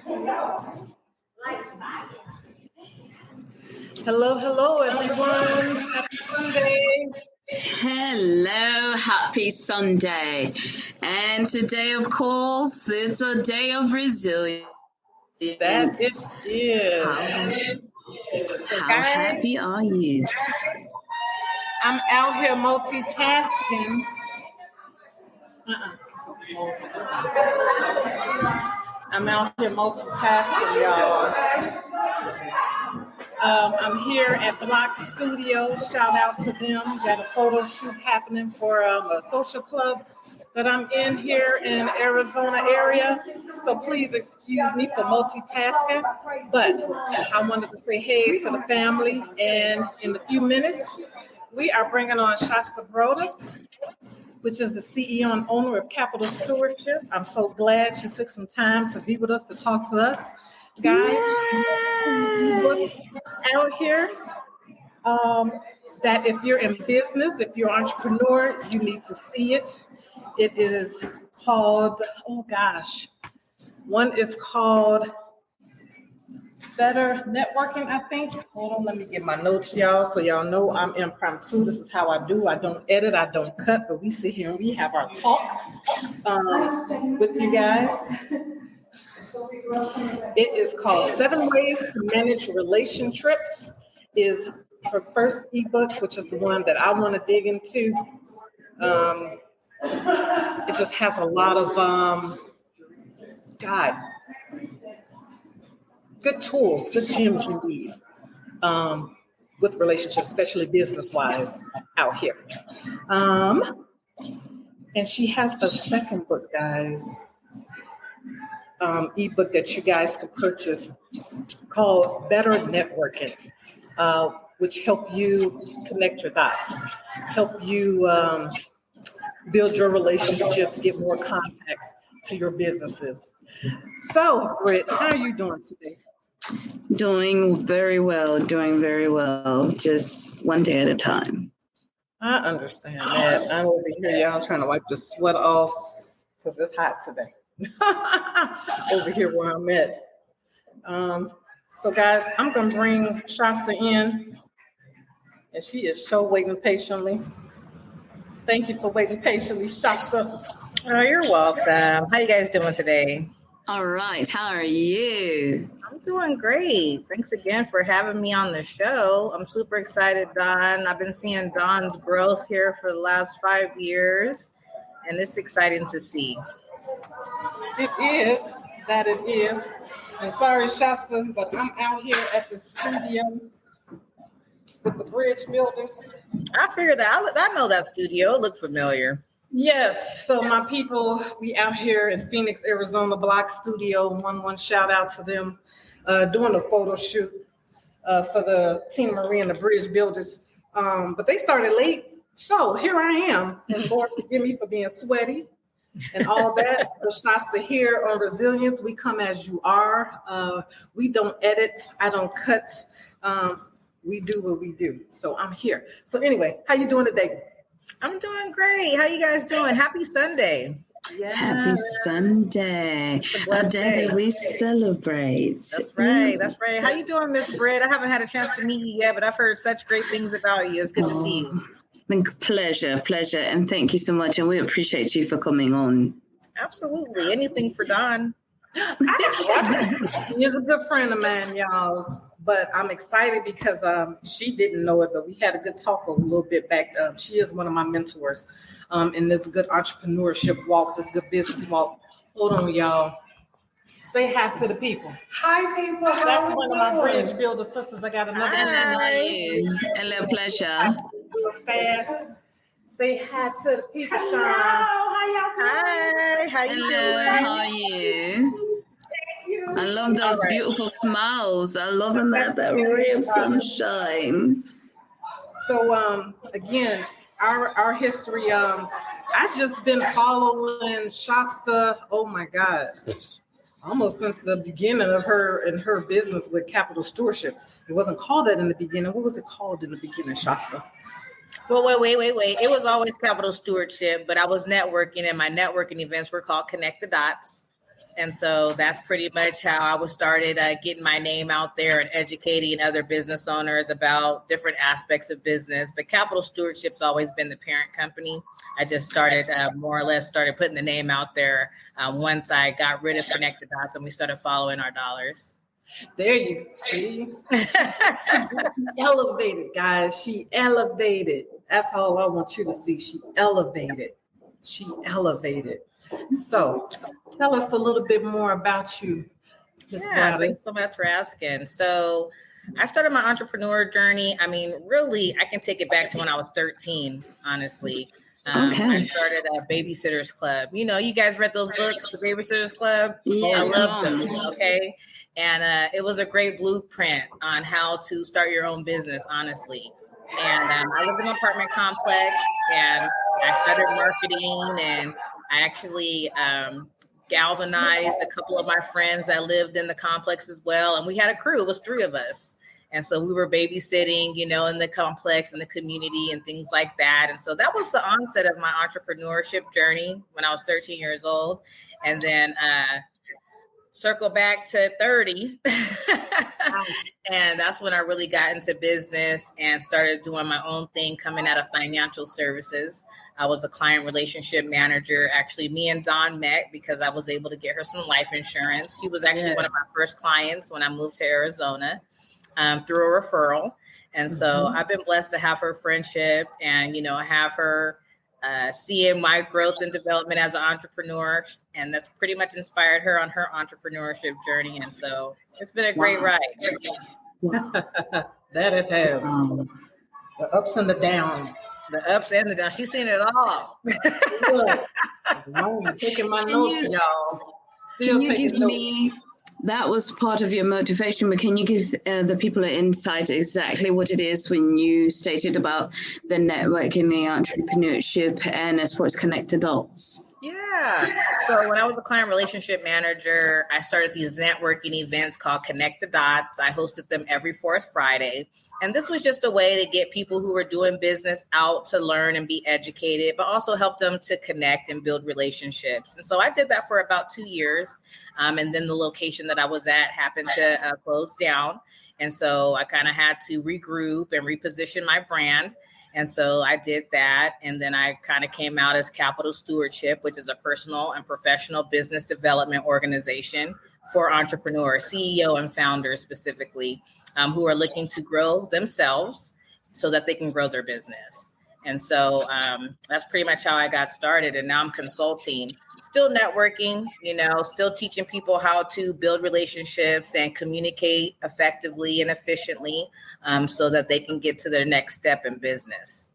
Hello, everyone. Happy Sunday. Hello, happy Sunday. And today, of course, it's a day of resilience. That it is. How happy are you? I'm out here multitasking. I'm out here multitasking, y'all. I'm here at Block Studio. Shout out to them. Got a photo shoot happening for a social club that I'm in here in Arizona area. So please excuse me for multitasking. But I wanted to say hey to the family. And in a few minutes, we are bringing on Shasta Broadus, which is the CEO and owner of Capital Stewardship. I'm so glad she took some time to be with us, to talk to us. Guys, ebooks out here that if you're in business, if you're an entrepreneur, you need to see it. It is called, one is called Better Networking, I think. Hold on, let me get my notes, y'all, so y'all know I'm impromptu. This is how I do. I don't edit, I don't cut, but we sit here and we have our talk with you guys. It is called 7 Ways to Manage Relationships. Is her first ebook, which is the one that I want to dig into. It just has a lot of good tools, good gems you need with relationships, especially business-wise out here. And she has a second book, guys, ebook that you guys can purchase called Better Networking, which help you connect your dots, help you build your relationships, get more contacts to your businesses. So, Britt, how are you doing today? Doing very well. Just one day at a time. I understand that. I'm over here, y'all, trying to wipe the sweat off because it's hot today. Over here where I'm at. So, guys, I'm going to bring Shasta in, and she is so waiting patiently. Thank you for waiting patiently, Shasta. Oh, you're welcome. How you guys doing today? All right. How are you? I'm doing great. Thanks again for having me on the show. I'm super excited, Dawn. I've been seeing Dawn's growth here for the last 5 years, and it's exciting to see. It is. That it is. And sorry, Shasta, but I'm out here at the studio with the bridge builders. I figured that. I know that studio. It looked familiar. Yes. So my people, we out here in Phoenix, Arizona, Block Studio. One shout out to them doing a photo shoot for the Tina Marie and the bridge builders. But they started late. So here I am. And Lord, forgive me for being sweaty and all that. But Shasta here on Resilience, we come as you are. We don't edit. I don't cut. We do what we do. So I'm here. So anyway, how you doing today? I'm doing great. How you guys doing? Happy Sunday. Yeah. Happy Sunday. A day that we celebrate. That's right. That's right. How you doing, Miss Britt? I haven't had a chance to meet you yet, but I've heard such great things about you. It's good to see you. Pleasure. And thank you so much. And we appreciate you for coming on. Absolutely. Anything for Dawn. He's a good friend of mine, y'all. But I'm excited because she didn't know it, but we had a good talk a little bit back. She is one of my mentors in this good entrepreneurship walk, this good business walk. Hold on, y'all. Say hi to the people. Hi, people. That's one of my bridge builder sisters. I got another one. Hello, pleasure. Fast. Say hi to the people, Sean. How y'all doing? Hi. How you doing? How are you? I love those beautiful smiles. I love that ray of sunshine. So again, our history. I just been following Shasta. Oh my God, almost since the beginning of her business with Capital Stewardship. It wasn't called that in the beginning. What was it called in the beginning, Shasta? Well, wait. It was always Capital Stewardship, but I was networking, and my networking events were called Connect the Dots. And so that's pretty much how I was started getting my name out there and educating other business owners about different aspects of business. But Capital Stewardship's always been the parent company. I just started more or less started putting the name out there once I got rid of Connected Dots and we started following our dollars. There you see. Elevated, guys. She elevated. That's all I want you to see. She elevated. She elevated. So tell us a little bit more about you. Yeah, thanks so much for asking. So I started my entrepreneur journey. I mean, really, I can take it back to when I was 13, honestly. I started a Babysitters Club. You know, you guys read those books, The Babysitters Club? Yes, I love them, okay? And it was a great blueprint on how to start your own business, honestly. And I lived in an apartment complex, and I started marketing, and I actually galvanized a couple of my friends that lived in the complex as well. And we had a crew. It was 3 of us. And so we were babysitting, you know, in the complex and the community and things like that. And so that was the onset of my entrepreneurship journey when I was 13 years old. And then circle back to 30. And that's when I really got into business and started doing my own thing coming out of financial services. I was a client relationship manager. Actually, me and Dawn met because I was able to get her some life insurance. She was actually one of my first clients when I moved to Arizona through a referral. And so I've been blessed to have her friendship and, you know, have her seeing my growth and development as an entrepreneur. And that's pretty much inspired her on her entrepreneurship journey. And so it's been a great ride. That it has. The ups and the downs. The ups and the downs. She's seen it all. I'm taking my notes, y'all. Can you give me, that was part of your motivation, but can you give the people an insight exactly what it is when you stated about the networking, the entrepreneurship, and as far as connect adults? Yeah. So when I was a client relationship manager, I started these networking events called Connect the Dots. I hosted them every 4th Friday. And this was just a way to get people who were doing business out to learn and be educated, but also help them to connect and build relationships. And so I did that for about 2 years. And then the location that I was at happened to close down. And so I kind of had to regroup and reposition my brand. And so I did that. And then I kind of came out as Capital Stewardship, which is a personal and professional business development organization for entrepreneurs, CEO and founders specifically, who are looking to grow themselves so that they can grow their business. And so that's pretty much how I got started. And now I'm consulting, still networking, you know, still teaching people how to build relationships and communicate effectively and efficiently so that they can get to their next step in business.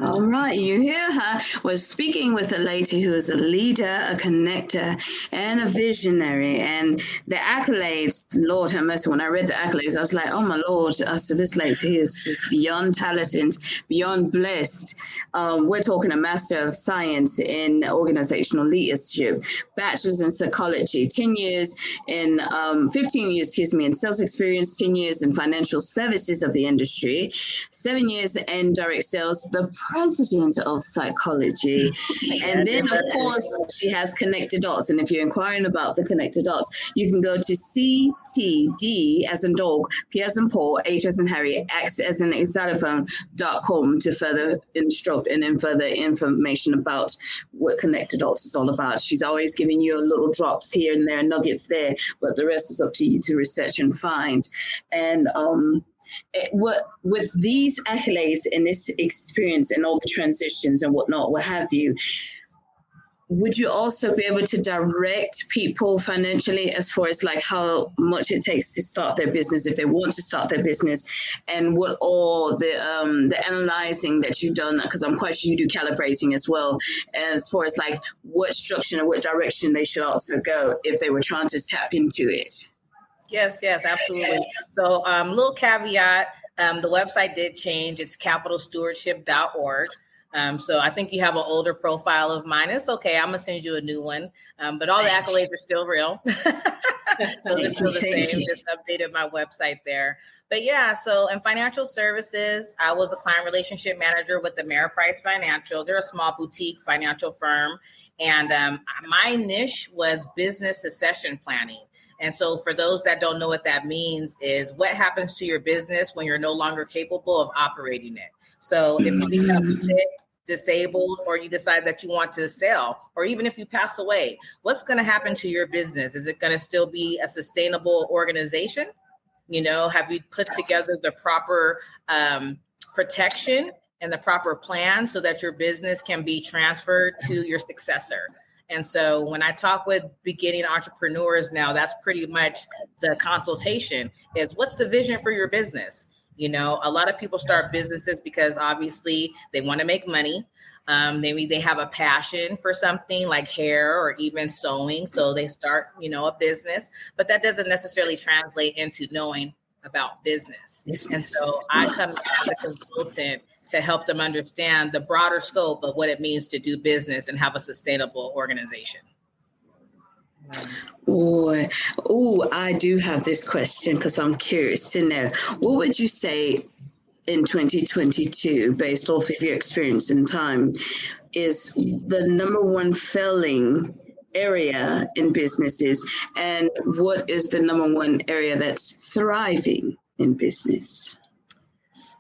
All right, you hear her. We're speaking with a lady who is a leader, a connector, and a visionary. And the accolades, Lord have mercy, when I read the accolades, I was like, oh my Lord, so this lady is just beyond talented, beyond blessed. We're talking a Master of Science in Organizational Leadership, Bachelor's in Psychology, 10 years in, 15 years, in sales experience, 10 years in financial services of the industry, 7 years in direct sales, the president of psychology. And then, of course, she has connected dots. And if you're inquiring about the connected dots, you can go to CTD as in dog, P as in Paul, H as in Harry, X as in xylophone.com to further instruct and then further information about what connected dots is all about. She's always giving you little drops here and there, nuggets there, but the rest is up to you to research and find. And with these accolades and this experience and all the transitions and whatnot, what have you, would you also be able to direct people financially as far as like how much it takes to start their business if they want to start their business, and what all the analyzing that you've done, because I'm quite sure you do calibrating as well, as far as like what structure and what direction they should also go if they were trying to tap into it? Yes, absolutely. So little caveat, the website did change. It's capitalstewardship.org. So I think you have an older profile of mine. It's okay. I'm going to send you a new one. But all the accolades are still real. They're still the same. Just updated my website there. But yeah, so in financial services, I was a client relationship manager with the Ameriprise Financial. They're a small boutique financial firm. And my niche was business succession planning. And so for those that don't know what that means is what happens to your business when you're no longer capable of operating it. So if you become sick, disabled, or you decide that you want to sell, or even if you pass away, what's going to happen to your business? Is it going to still be a sustainable organization? You know, have you put together the proper protection and the proper plan so that your business can be transferred to your successor? And so when I talk with beginning entrepreneurs now, that's pretty much the consultation is what's the vision for your business? You know, a lot of people start businesses because obviously they want to make money. Maybe they have a passion for something like hair or even sewing. So they start, you know, a business, but that doesn't necessarily translate into knowing about business. And so I come as a consultant to help them understand the broader scope of what it means to do business and have a sustainable organization. Oh, I do have this question because I'm curious to know. What would you say in 2022, based off of your experience in time, is the number one failing area in businesses? And what is the number one area that's thriving in business?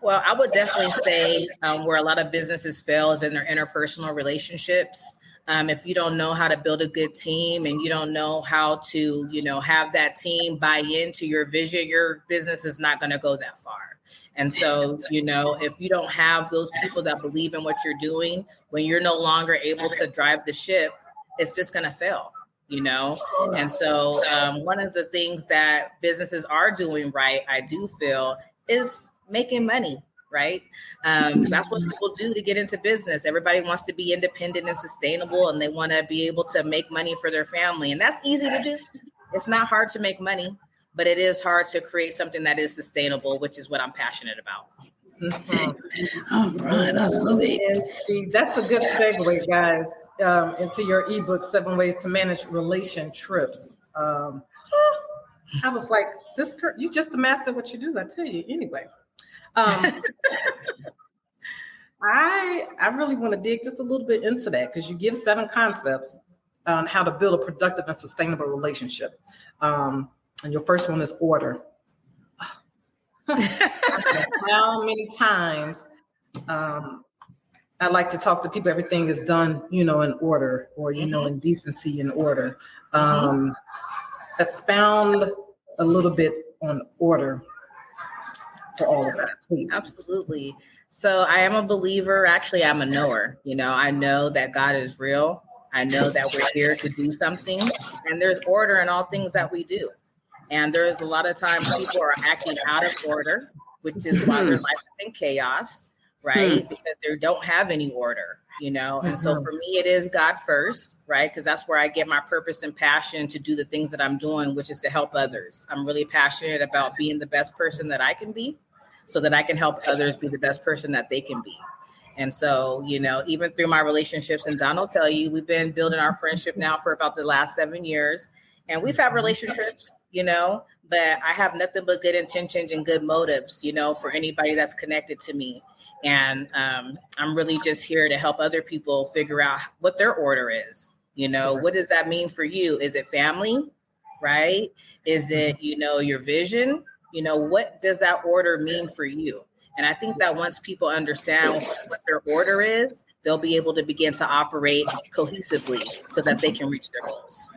Well, I would definitely say where a lot of businesses fail is in their interpersonal relationships. If you don't know how to build a good team and you don't know how to, you know, have that team buy into your vision, your business is not going to go that far. And so, you know, if you don't have those people that believe in what you're doing, when you're no longer able to drive the ship, it's just going to fail, you know? And so one of the things that businesses are doing right, I do feel, is making money, right? That's what people do to get into business. Everybody wants to be independent and sustainable, and they want to be able to make money for their family. And that's easy to do. It's not hard to make money, but it is hard to create something that is sustainable, which is what I'm passionate about. All right, I love it. And see, that's a good segue, guys, into your ebook, 7 Ways to Manage Relation Trips. I was like, you just the master of what you do, I tell you. Anyway. I really want to dig just a little bit into that because you give 7 concepts on how to build a productive and sustainable relationship. And your first one is order. How many times I like to talk to people, everything is done, you know, in order or, you know, in decency and order. Expound a little bit on order. For all of that, please. Absolutely. So I am a believer. Actually, I'm a knower. You know, I know that God is real. I know that we're here to do something, and there's order in all things that we do. And there is a lot of times people are acting out of order, which is why their life is in chaos, right? Because they don't have any order, you know? And so for me, it is God first, right? Because that's where I get my purpose and passion to do the things that I'm doing, which is to help others. I'm really passionate about being the best person that I can be, so that I can help others be the best person that they can be. And so, you know, even through my relationships, and Don will tell you, we've been building our friendship now for about the last 7 years. And we've had relationships, you know, but I have nothing but good intentions and good motives, you know, for anybody that's connected to me. And I'm really just here to help other people figure out what their order is. You know, what does that mean for you? Is it family, right? Is it, you know, your vision? You know, what does that order mean for you? And I think that once people understand what their order is, they'll be able to begin to operate cohesively so that they can reach their goals.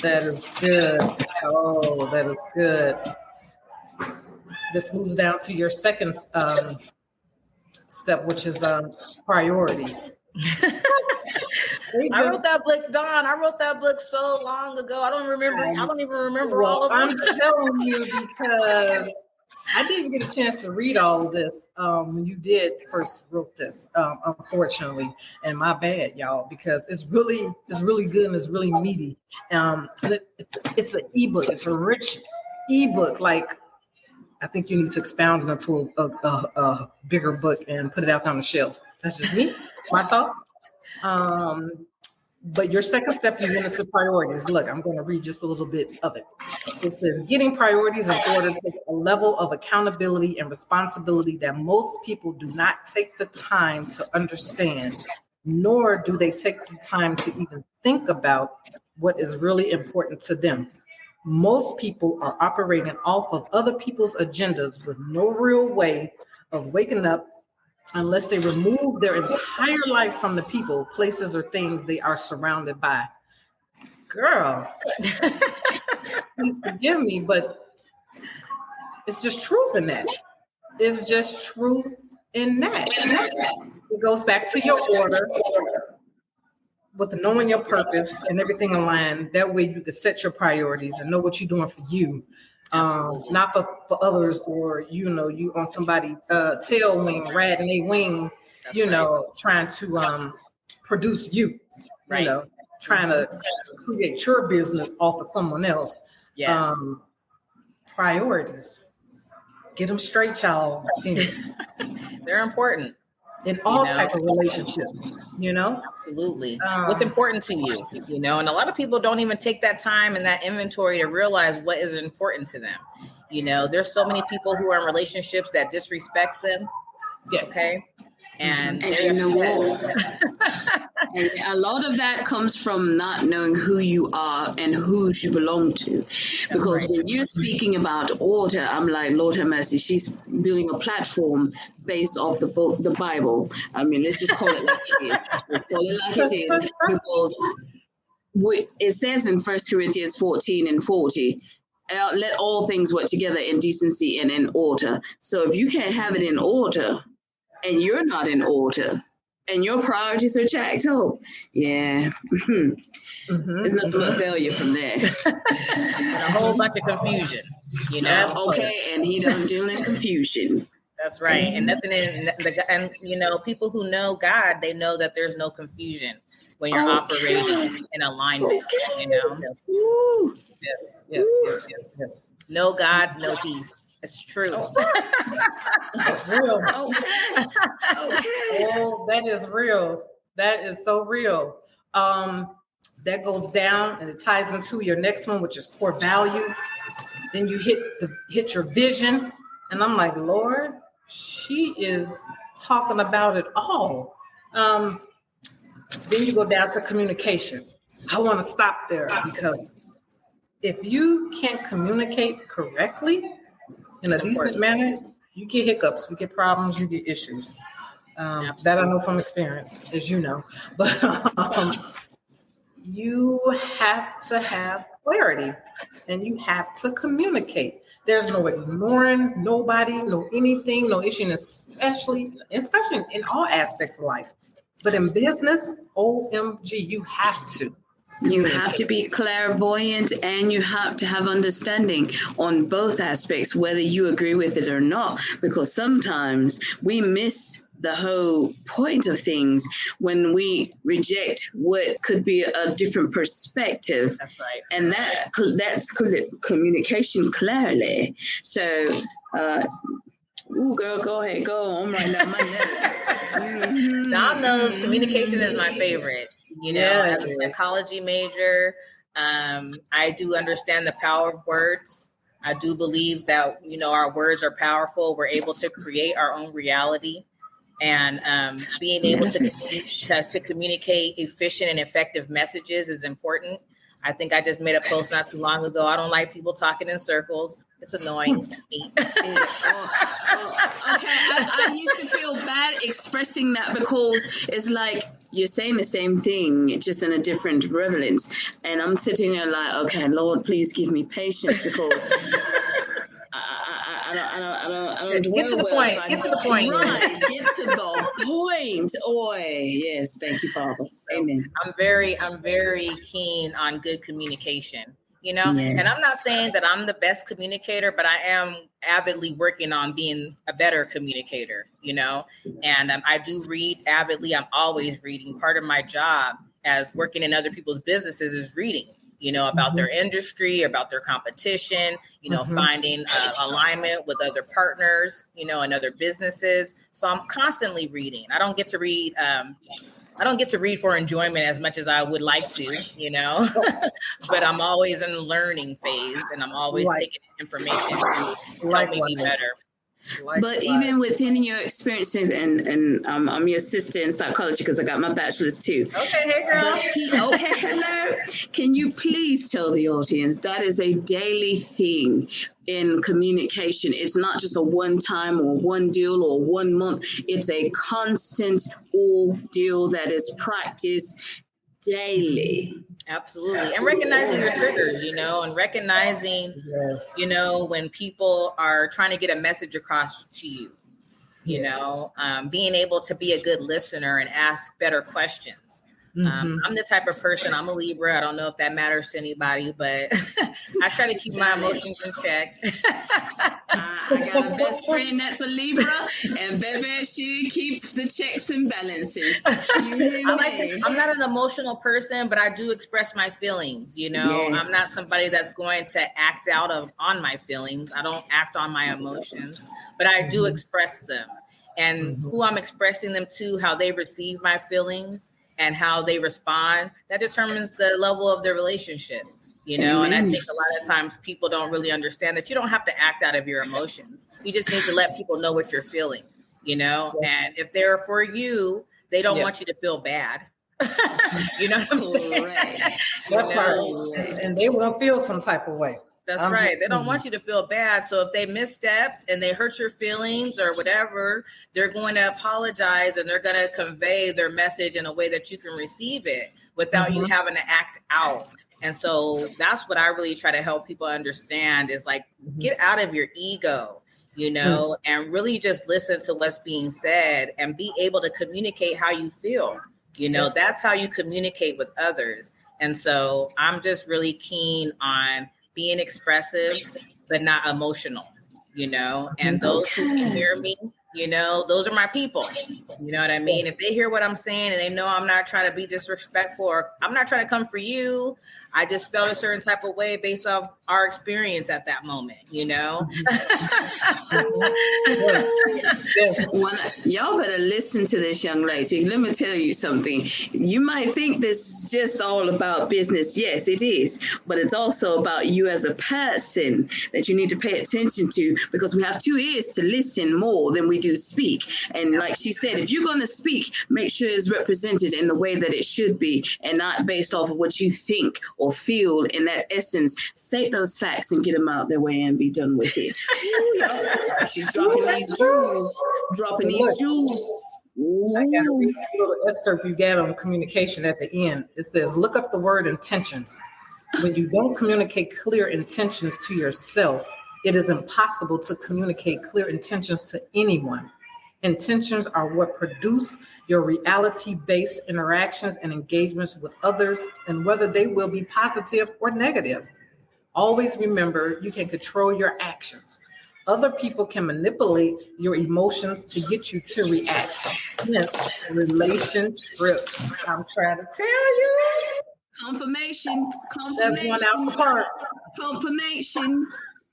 That is good. Oh, that is good. This moves down to your second step, which is priorities. I wrote that book, Dawn. I wrote that book so long ago. I don't even remember all of it. I'm telling you because I didn't get a chance to read all of this when you did first wrote this, unfortunately. And my bad, y'all, because it's really good and it's really meaty. It's an ebook. It's a rich ebook. Like, I think you need to expound it into a bigger book and put it out on the shelves. That's just me, my thought. But your second step, you went into priorities. Look, I'm going to read just a little bit of it. It says, getting priorities in order takes a level of accountability and responsibility that most people do not take the time to understand nor do they take the time to even think about what is really important to them. Most people are operating off of other people's agendas with no real way of waking up unless they remove their entire life from the people, places, or things they are surrounded by. Girl, please forgive me, but it's just truth in that. It's just truth in that. It goes back to your order with knowing your purpose and everything aligned. That way you can set your priorities and know what you're doing for you. Not for others, or you on somebody tail wing, riding a wing, trying to produce you, Right. Trying to create your business off of someone else. Yes. Priorities, get them straight, y'all. They're important in all type of relationships. Absolutely. What's important to you, and a lot of people don't even take that time and that inventory to realize what is important to them. There's so many people who are in relationships that disrespect them. Yes. Okay. And you know what? And a lot of that comes from not knowing who you are and who you belong to. Because when you're speaking about order, I'm like, Lord have mercy, she's building a platform based off the book, the Bible. I mean, let's just call it like it is. Let's call it like it is. Because it says in 1 Corinthians 14:40, let all things work together in decency and in order. So if you can't have it in order, and you're not in order, and your priorities are jacked up, there's nothing but failure from there. And a whole bunch of confusion, Okay, and he doesn't deal in confusion. That's right. And nothing people who know God, they know that there's no confusion when you're operating in alignment, Yes. No God, no peace. It's true. That's real. Oh, that is real. That is so real. That goes down and it ties into your next one, which is core values. Then you hit your vision. And I'm like, Lord, she is talking about it all. Then you go down to communication. I want to stop there because if you can't communicate correctly in a decent manner, you get hiccups, you get problems, you get issues. That I know from experience, as you know. But you have to have clarity and you have to communicate. There's no ignoring nobody, no anything, no issue, especially in all aspects of life. But in business, OMG, you have to. You have to be clairvoyant and you have to have understanding on both aspects, whether you agree with it or not, because sometimes we miss the whole point of things when we reject what could be a different perspective. That's right. And that's communication clearly. So, girl, go ahead, go. I'm right now, my notes. Dom knows communication is my favorite. As a psychology major, I do understand the power of words. I do believe that, our words are powerful. We're able to create our own reality. And being able to communicate efficient and effective messages is important. I think I just made a post not too long ago. I don't like people talking in circles. It's annoying to me. Okay. I used to feel bad expressing that because it's like you're saying the same thing, just in a different relevance. And I'm sitting there like, okay, Lord, please give me patience because I don't get to the point. Get to the point. Right. Get to the point. Oi. Yes. Thank you, Father. So Amen. I'm very keen on good communication. Yes. And I'm not saying that I'm the best communicator, but I am avidly working on being a better communicator, and I do read avidly. I'm always reading. Part of my job as working in other people's businesses is reading, about their industry, about their competition, finding alignment with other partners, and other businesses. So I'm constantly reading. I don't get to read for enjoyment as much as I would like to, but I'm always in the learning phase and I'm always taking information to help me be better. But even within your experience, and I'm your sister in psychology because I got my bachelor's too. Okay, hey girl. Hello. Can you please tell the audience that is a daily thing in communication? It's not just a one time or one deal or 1 month. It's a constant ordeal that is practiced daily. Absolutely. And recognizing your triggers, and recognizing, when people are trying to get a message across to you, being able to be a good listener and ask better questions. I'm the type of person, I'm a Libra. I don't know if that matters to anybody, but I try to keep my emotions in check. I got a best friend that's a Libra, and Bebe, she keeps the checks and balances. I'm not an emotional person, but I do express my feelings. Yes. I'm not somebody that's going to act out on my feelings. I don't act on my emotions, but I do express them. And who I'm expressing them to, how they receive my feelings, and how they respond, that determines the level of the relationship, and I think a lot of times people don't really understand that you don't have to act out of your emotions. You just need to let people know what you're feeling, and if they're for you, they don't want you to feel bad. You know what I'm saying? That's right. And they will feel some type of way. That's right. They don't want you to feel bad. So if they misstepped and they hurt your feelings or whatever, they're going to apologize and they're going to convey their message in a way that you can receive it without you having to act out. And so that's what I really try to help people understand is like, get out of your ego, and really just listen to what's being said and be able to communicate how you feel. That's how you communicate with others. And so I'm just really keen on being expressive, but not emotional, and those who can hear me, those are my people. You know what I mean? If they hear what I'm saying and they know I'm not trying to be disrespectful or I'm not trying to come for you, I just felt a certain type of way based off our experience at that moment, Y'all better listen to this young lady. Let me tell you something. You might think this is just all about business. Yes, it is. But it's also about you as a person that you need to pay attention to, because we have 2 ears to listen more than we do speak. And like she said, if you're going to speak, make sure it's represented in the way that it should be and not based off of what you think or feel. In that essence, state those facts and get them out their way and be done with it. She's dropping these jewels. I got to read a little excerpt you got on communication at the end. It says, look up the word intentions. When you don't communicate clear intentions to yourself, it is impossible to communicate clear intentions to anyone. Intentions are what produce your reality-based interactions and engagements with others, and whether they will be positive or negative. Always remember, you can control your actions. Other people can manipulate your emotions to get you to react. Hence, relationships. I'm trying to tell you. Confirmation. That's one out the park. Confirmation.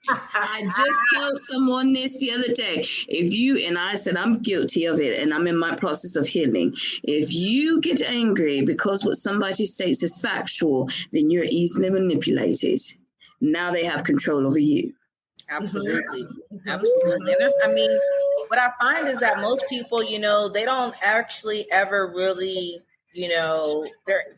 I just told someone this the other day. And I said, I'm guilty of it and I'm in my process of healing. If you get angry because what somebody says is factual, then you're easily manipulated. Now they have control over you. Absolutely. Absolutely. And what I find is that most people, they don't actually ever really,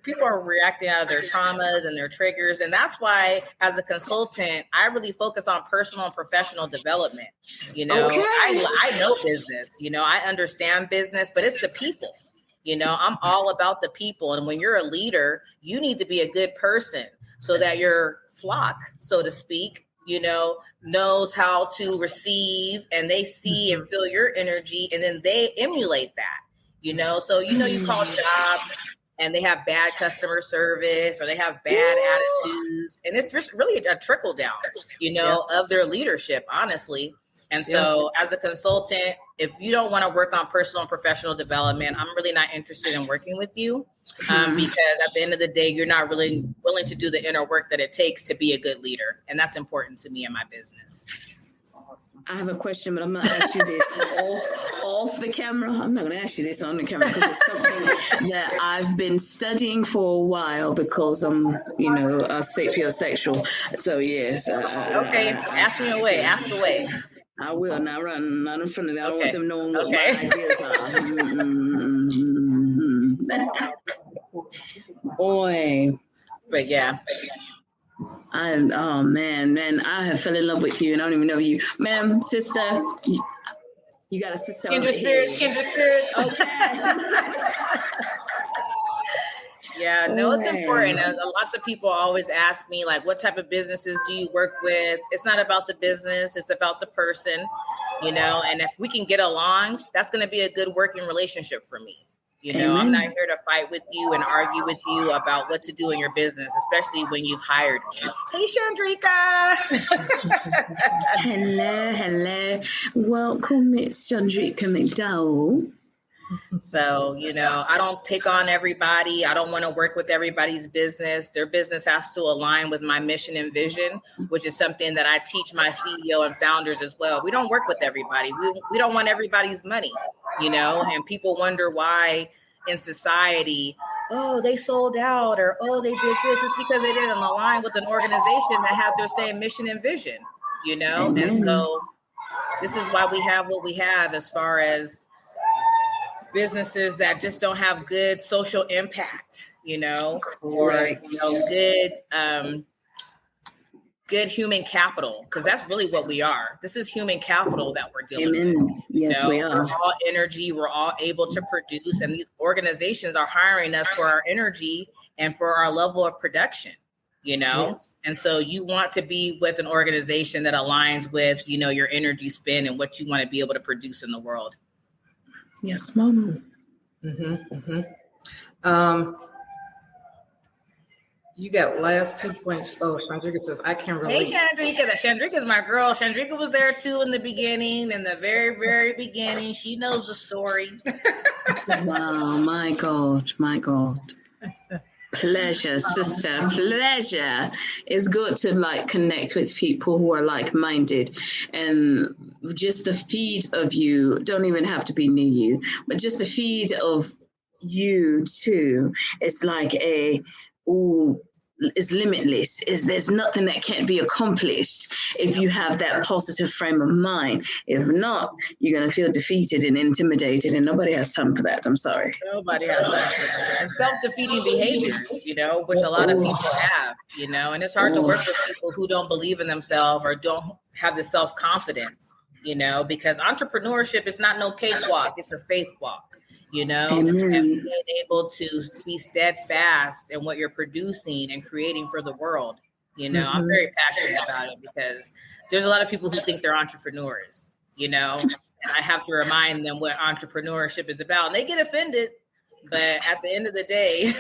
people are reacting out of their traumas and their triggers. And that's why, as a consultant, I really focus on personal and professional development. I know business, I understand business, but it's the people. I'm all about the people. And when you're a leader, you need to be a good person so that your flock, so to speak, knows how to receive, and they see and feel your energy, and then they emulate that, so, you call jobs and they have bad customer service or they have bad attitudes, and it's just really a trickle down, of their leadership, honestly. And so as a consultant, if you don't want to work on personal and professional development, I'm really not interested in working with you, because at the end of the day, you're not really willing to do the inner work that it takes to be a good leader. And that's important to me in my business. I have a question, but I'm going to ask you this off the camera. I'm not going to ask you this on the camera because it's something that I've been studying for a while because I'm, a sapiosexual. So, yes. Okay. Ask me away. Ask away. I will not run not in front of them. I don't want Okay. them knowing what Okay. my ideas are. Boy. But yeah. Oh man, I have fell in love with you and I don't even know you. Ma'am, sister, you got a sister over Kindred spirits, here. kindred spirits. Okay. Yeah, no, it's important. Lots of people always ask me, like, what type of businesses do you work with? It's not about the business, it's about the person, you know, and if we can get along, that's going to be a good working relationship for me. You know, Amen. I'm not here to fight with you and argue with you about what to do in your business, especially when you've hired me. Hey, Chandrika. Hello. Welcome, Miss Chandrika McDowell. So, you know, I don't take on everybody. I don't want to work with everybody's business. Their business has to align with my mission and vision, which is something that I teach my CEO and founders as well. We don't work with everybody. We don't want everybody's money, you know, and people wonder why in society, oh, they sold out or, oh, they did this. It's because they didn't align with an organization that had their same mission and vision, you know? Amen. And so this is why we have what we have as far as businesses that just don't have good social impact, you know, Correct. or, you know, good human capital, because that's really what we are. This is human capital that we're dealing with. Amen. Yes, we are. We're all energy. We're all able to produce, and these organizations are hiring us for our energy and for our level of production, you know? Yes. And so you want to be with an organization that aligns with, you know, your energy spin and what you want to be able to produce in the world. Yes, Mom. You got last 2 points. Oh, Chandrika says, I can relate. Hey, Chandrika. Chandrika's my girl. Chandrika was there too in the beginning, in the very, very beginning. She knows the story. Wow, my God. Pleasure, sister, pleasure. It's good to like connect with people who are like-minded, and just the feed of you don't even have to be near you, but just the feed of you too. It's like it's limitless. There's nothing that can't be accomplished if you have that positive frame of mind. If not, you're going to feel defeated and intimidated, and nobody has time for that. I'm sorry. Nobody has time for that. And self-defeating behaviors, you know, which a lot of people have, you know, and it's hard to work with people who don't believe in themselves or don't have the self-confidence, you know, because entrepreneurship is not no cakewalk. It's a faith walk. You know, and being able to be steadfast in what you're producing and creating for the world. You know, I'm very passionate about it because there's a lot of people who think they're entrepreneurs, you know, and I have to remind them what entrepreneurship is about, and they get offended. But at the end of the day,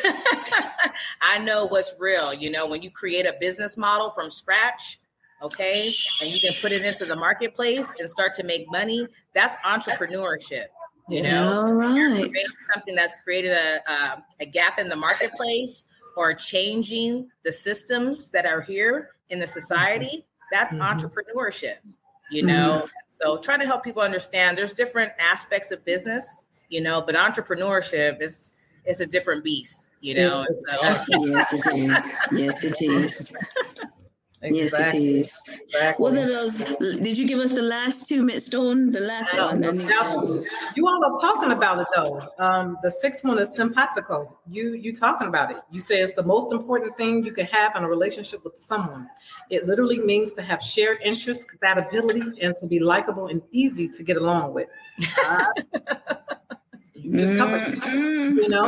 I know what's real. You know, when you create a business model from scratch, okay, and you can put it into the marketplace and start to make money, that's entrepreneurship. You know, right. Something that's created a gap in the marketplace or changing the systems that are here in the society, that's entrepreneurship, you know. So trying to help people understand there's different aspects of business, you know, but entrepreneurship is a different beast, you know. So. Yes, it is. Yes, it is. Exactly. Yes, it is. Exactly. What are those? Did you give us the last two, Miss Stone? The last one. You all are talking about it though. The sixth one is simpatico. You talking about it. You say it's the most important thing you can have in a relationship with someone. It literally means to have shared interests, compatibility, and to be likable and easy to get along with. You just covered it, you know.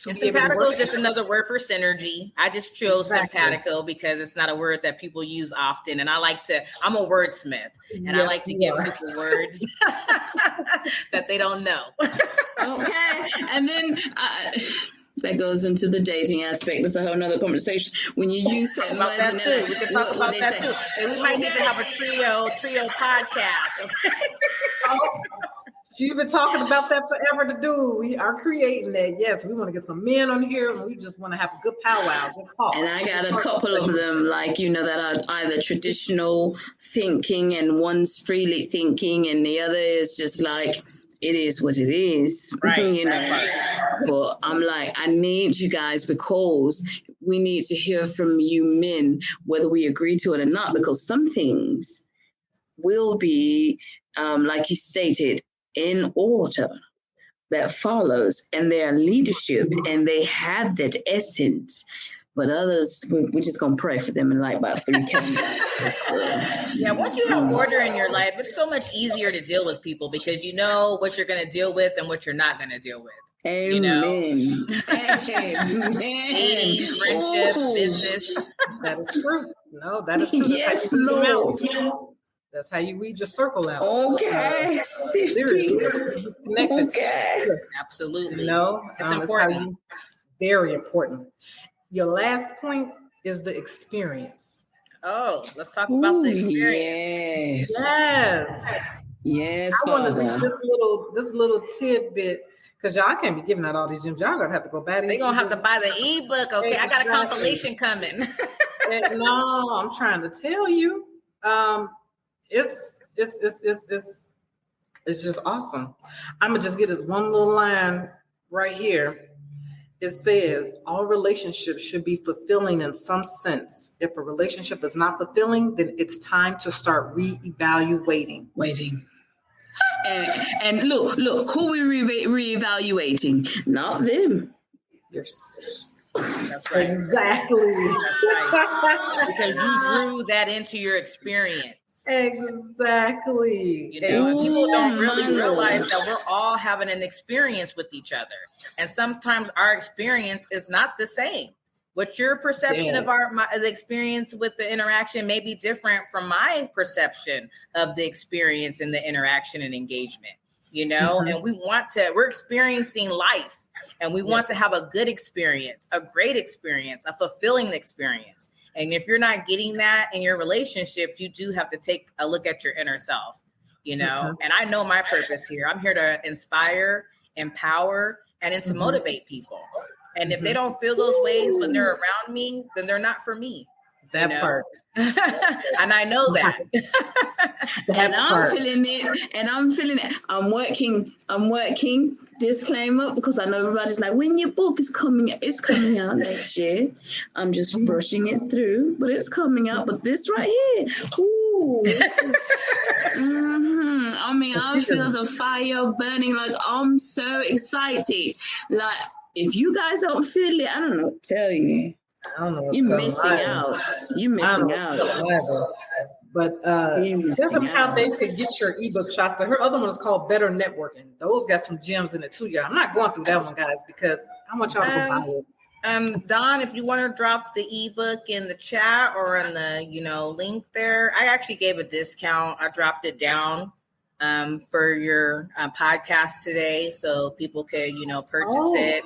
And simpatico is just another word for synergy. I just chose simpatico because it's not a word that people use often. And I'm a wordsmith, and I like to give people words that they don't know. Okay. And then that goes into the dating aspect. That's a whole nother conversation. When you use certain about words, that too. We can talk about that too. And we might need to have a trio podcast. Okay. She's been talking about that forever to do. We are creating that. Yes, we want to get some men on here, and we just want to have a good powwow, good talk. And I got a couple of them, like, you know, that are either traditional thinking and one's freely thinking, and the other is just like, it is what it is, right? you know. But I'm like, I need you guys because we need to hear from you men, whether we agree to it or not, because some things will be, like you stated, in order that follows, and their leadership, and they have that essence. But others, we're just going to pray for them and light about 3 candles. Yeah, once you have order in your life, it's so much easier to deal with people because you know what you're going to deal with and what you're not going to deal with. Amen. You know? Amen. Dating, friendships, business. That is true. No, that is true. Yes, Lord. That's how you read your circle out. Okay, sifting. Connected. Okay. Absolutely. No, It's important. Very important. Your last point is the experience. Oh, let's talk about the experience. Yes. Yes, I want to Father. do this little tidbit because y'all can't be giving out all these gems. Y'all gonna have to go buy these. They're gonna have to buy the ebook. Okay, I got a compilation coming. No, I'm trying to tell you. It's just awesome. I'm gonna just get this one little line right here. It says all relationships should be fulfilling in some sense. If a relationship is not fulfilling, then it's time to start reevaluating. Waiting. And look, who we reevaluating? Not them. That's right. Exactly. That's right. Because you drew that into your experience. Exactly. You know, and people don't really realize that we're all having an experience with each other. And sometimes our experience is not the same. What your perception of the experience with the interaction may be different from my perception of the experience and the interaction and engagement, you know, and we're experiencing life and we want to have a good experience, a great experience, a fulfilling experience. And if you're not getting that in your relationships, you do have to take a look at your inner self, you know, and I know my purpose here. I'm here to inspire, empower, and to motivate people. And if they don't feel those ways when they're around me, then they're not for me. That part. And I know that. And I'm feeling it. I'm working disclaimer because I know everybody's like, when your book is coming out, it's coming out next year. I'm just brushing it through, but it's coming out. But this right here, this is, I mean, I feel the fire burning. Like, I'm so excited. Like, if you guys don't feel it, I don't know what to tell you. I don't know. You're missing out. You're missing out. But tell them how they could get your ebook, Shasta. Her other one is called Better Networking. Those got some gems in it too, y'all. I'm not going through that one, guys, because I want y'all to go buy it. Don, if you want to drop the ebook in the chat or in the link there, I actually gave a discount. I dropped it down for your podcast today, so people could purchase it.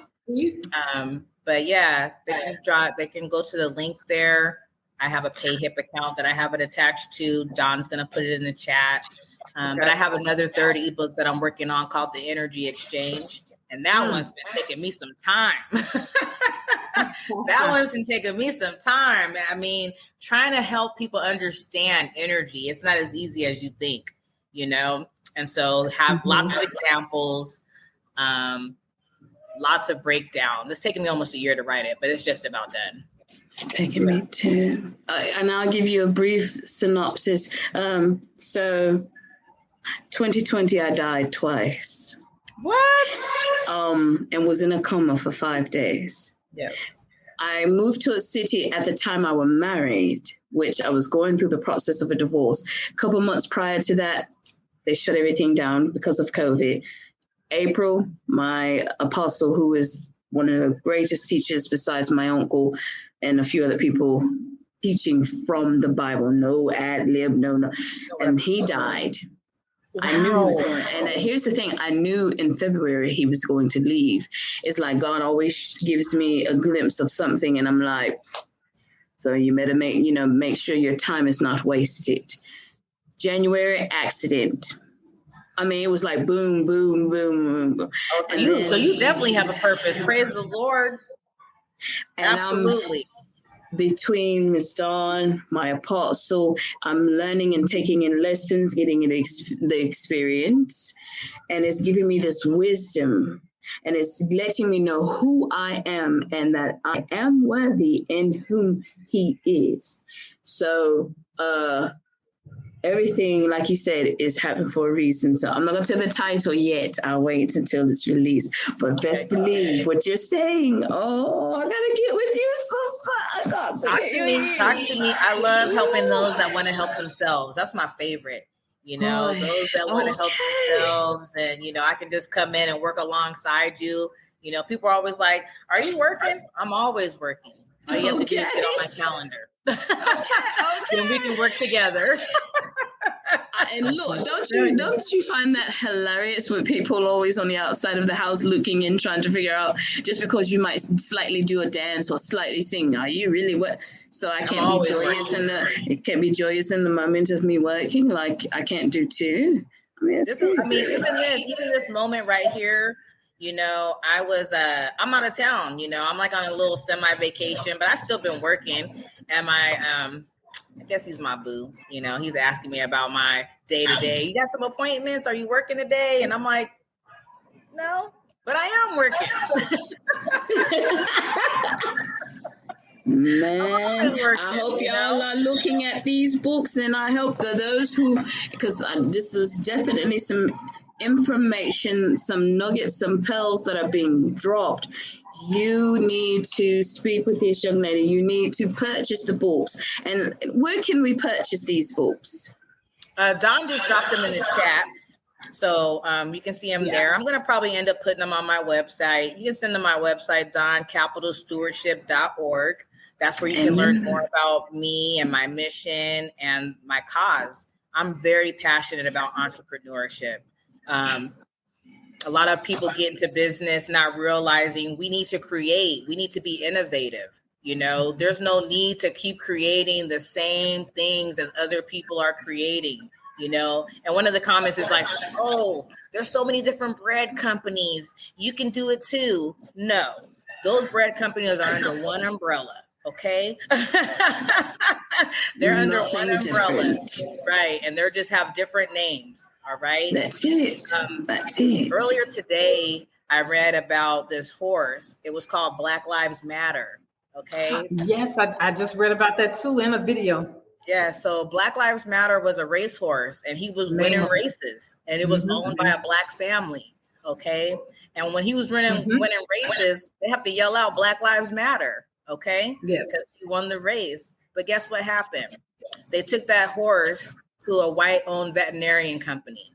But yeah, they can go to the link there. I have a PayHip account that I have it attached to. Don's going to put it in the chat. But I have another third ebook that I'm working on called The Energy Exchange. And that one's been taking me some time. That one's been taking me some time. I mean, trying to help people understand energy. It's not as easy as you think, And so have lots of examples, lots of breakdown. It's taken me almost a year to write it, but it's just about done. It's taking me too. And I'll give you a brief synopsis. So 2020, I died twice. What? And was in a coma for 5 days. Yes. I moved to a city at the time I was married, which I was going through the process of a divorce. A couple months prior to that, they shut everything down because of COVID. April, my apostle, who is one of the greatest teachers besides my uncle and a few other people teaching from the Bible, no ad lib, no. And he died. Wow. I knew he was going, and here's the thing, I knew in February he was going to leave. It's like God always gives me a glimpse of something, and I'm like, so you better make sure your time is not wasted. January, accident. I mean, it was like boom, boom, boom, boom. Oh, so you definitely have a purpose. Praise the Lord. Absolutely. Between Miss Dawn, my apostle, I'm learning and taking in lessons, getting the experience, and it's giving me this wisdom. And it's letting me know who I am and that I am worthy in whom he is. So everything, like you said, is happening for a reason. So I'm not going to tell the title yet. I'll wait until it's released. But best believe what you're saying. Oh, I got to get with you, sister. Talk to me. I love helping those that want to help themselves. That's my favorite. You know, those that want to help themselves. And, you know, I can just come in and work alongside you. You know, people are always like, are you working? I'm always working. All you have to do is get on my calendar. Then we can work together. And look, don't you find that hilarious when people are always on the outside of the house looking in, trying to figure out just because you might slightly do a dance or slightly sing, are you really what? So I can't be joyous in the moment of me working, like I can't do too. I mean, even this moment right here. You know, I'm out of town, you know, I'm like on a little semi-vacation, but I still been working. And my, I guess he's my boo, you know, he's asking me about my day-to-day. You got some appointments? Are you working today? And I'm like, no, but I am working. Man, I hope y'all are looking at these books, and I hope that those who, because this is definitely some information, some nuggets, some pearls that are being dropped. You need to speak with this young lady. You need to purchase the books. And where can we purchase these books? Don just dropped them in the chat. So you can see them there. I'm going to probably end up putting them on my website. You can send them to my website, doncapitalstewardship.org. That's where you can learn more about me and my mission and my cause. I'm very passionate about entrepreneurship. A lot of people get into business not realizing we need to create, we need to be innovative. You know, there's no need to keep creating the same things as other people are creating, you know. And one of the comments is like, oh, there's so many different bread companies. You can do it too. No, those bread companies are under one umbrella. Okay. They're under one umbrella. Right. And they're just have different names. All right. That's it. That's it. Earlier today, I read about this horse. It was called Black Lives Matter. Okay. Yes, I just read about that too in a video. Yeah. So Black Lives Matter was a racehorse and he was winning races and it was owned by a Black family. Okay. And when he was winning races, they have to yell out Black Lives Matter. Okay. Yes. Because he won the race. But guess what happened? They took that horse to a white-owned veterinarian company.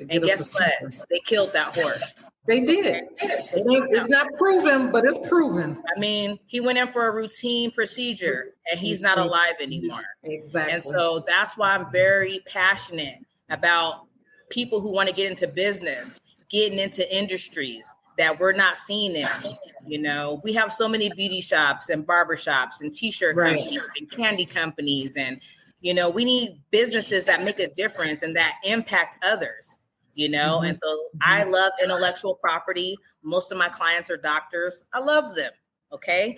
And guess what? They killed that horse. They did. It's not proven, but it's proven. I mean, he went in for a routine procedure and he's not alive anymore. Exactly. And so that's why I'm very passionate about people who want to get into business, getting into industries that we're not seeing in. You know, we have so many beauty shops and barber shops and t-shirt companies and candy companies. And, you know, we need businesses that make a difference and that impact others, you know. And so I love intellectual property. Most of my clients are doctors. I love them. Okay.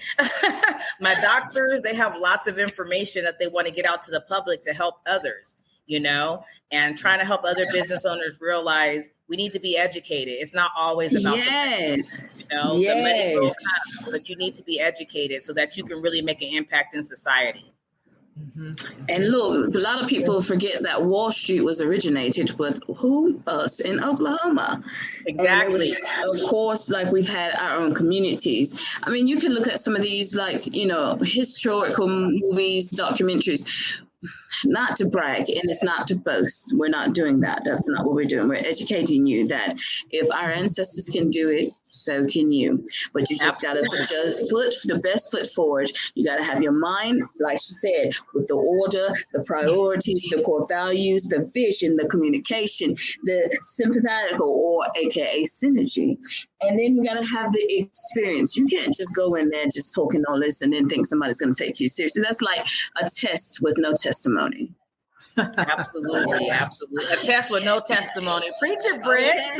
My doctors, they have lots of information that they want to get out to the public to help others, you know, and trying to help other business owners realize we need to be educated. It's not always about the money, you know, the money will come, but you need to be educated so that you can really make an impact in society. And look, a lot of people forget that Wall Street was originated with us in Oklahoma. Exactly. Of course, like we've had our own communities. I mean, you can look at some of these, like, you know, historical movies, documentaries. Not to brag, and it's not to boast. We're not doing that. That's not what we're doing. We're educating you that if our ancestors can do it, so can you. But you just got to put your the best foot forward. You got to have your mind, like she said, with the order, the priorities, the core values, the vision, the communication, the sympathetical or AKA synergy. And then you got to have the experience. You can't just go in there just talking all this and then think somebody's going to take you seriously. That's like a test with no testimony. Absolutely. A test with no testimony. Preacher Brett.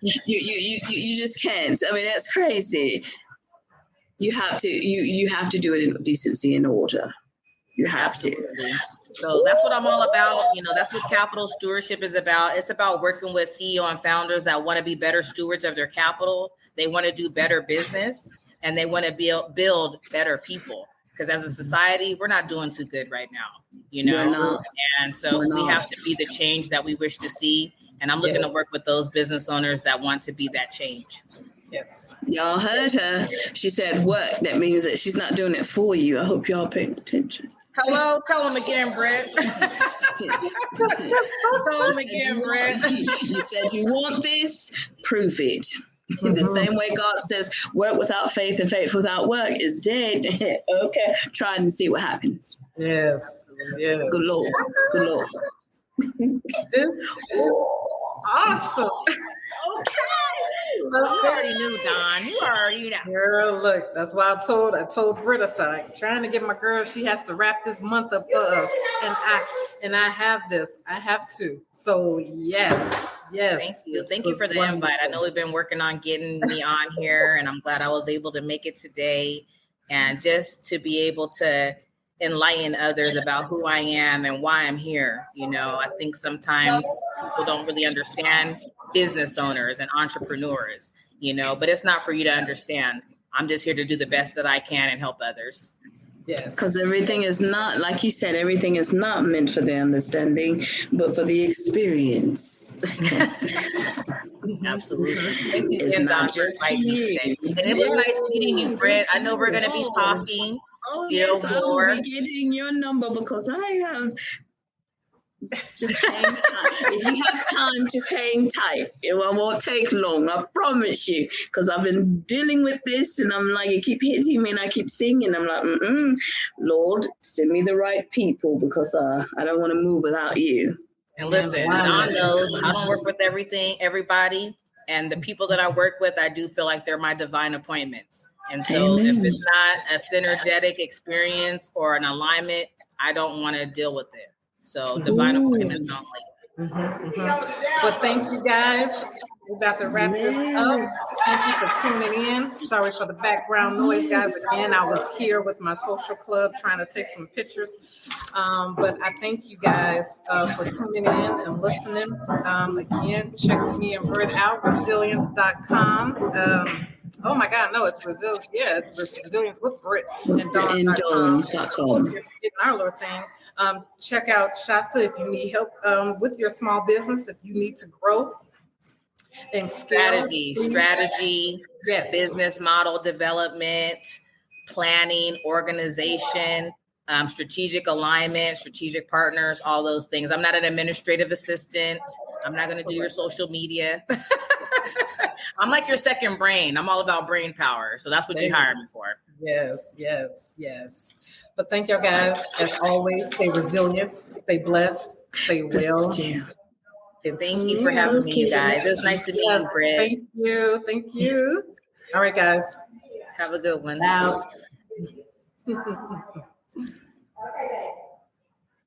You just can't. I mean, that's crazy. You have to do it in decency and order. You have to. Absolutely. So that's what I'm all about. That's what capital stewardship is about. It's about working with CEO and founders that want to be better stewards of their capital. They want to do better business, and they want to build better people. Because as a society, we're not doing too good right now, We're not. And so we have to be the change that we wish to see. And I'm looking to work with those business owners that want to be that change. Yes. Y'all heard her. She said work. That means that she's not doing it for you. I hope y'all paying attention. Hello, tell them again, Brett. Tell them again, Brett. You said you want this, prove it. The same way God says, work without faith and faith without work is dead. Okay, try it and see what happens. Yes. Yes. Good Lord. Good Lord. This is awesome. You already knew, Don. You already know. Girl, look, that's why I told Britta, so I'm trying to get my girl, she has to wrap this month up for us. And I have this. I have to. So yes. Thank you. Thank you for the invite. I know we've been working on getting me on here, and I'm glad I was able to make it today. And just to be able to enlighten others about who I am and why I'm here. I think sometimes people don't really understand business owners and entrepreneurs, but it's not for you to understand. I'm just here to do the best that I can and help others. Yes. Because everything is not, like you said, everything is not meant for the understanding, but for the experience. Absolutely. Thank you again, Don, for inviting me today. And it was nice meeting you, Britt. I know we're going to be talking. Yes, more. I'll be getting your number because I have. Just hang tight. If you have time, just hang tight. It won't take long, I promise you. Because I've been dealing with this, and I'm like, you keep hitting me, and I keep singing. I'm like, Lord, send me the right people, because I don't want to move without you. And listen, Don knows I don't work with everybody, and the people that I work with, I do feel like they're my divine appointments. And so if it's not a synergetic experience or an alignment, I don't want to deal with it. So divine appointments only. Well, thank you guys. We're about to wrap this up. Thank you for tuning in. Sorry for the background noise, guys. Again, I was here with my social club trying to take some pictures. But I thank you guys for tuning in and listening. Again, check me and Britt out, resilience.com. Oh my God, no, it's resilience. Yeah, it's resilience with Britt and Dawn.com. Getting our little thing. Check out Shasta if you need help with your small business, if you need to grow and scale. Strategy, yes. Business model development, planning, organization, strategic alignment, strategic partners, all those things. I'm not an administrative assistant. I'm not going to do your social media. I'm like your second brain. I'm all about brain power. So that's what you hired me for. Yes. But thank y'all guys. As always, stay resilient, stay blessed, stay well. And thank you for having me, you guys. It was nice to meet you, Britt. Thank you. All right, guys. Have a good one. Now.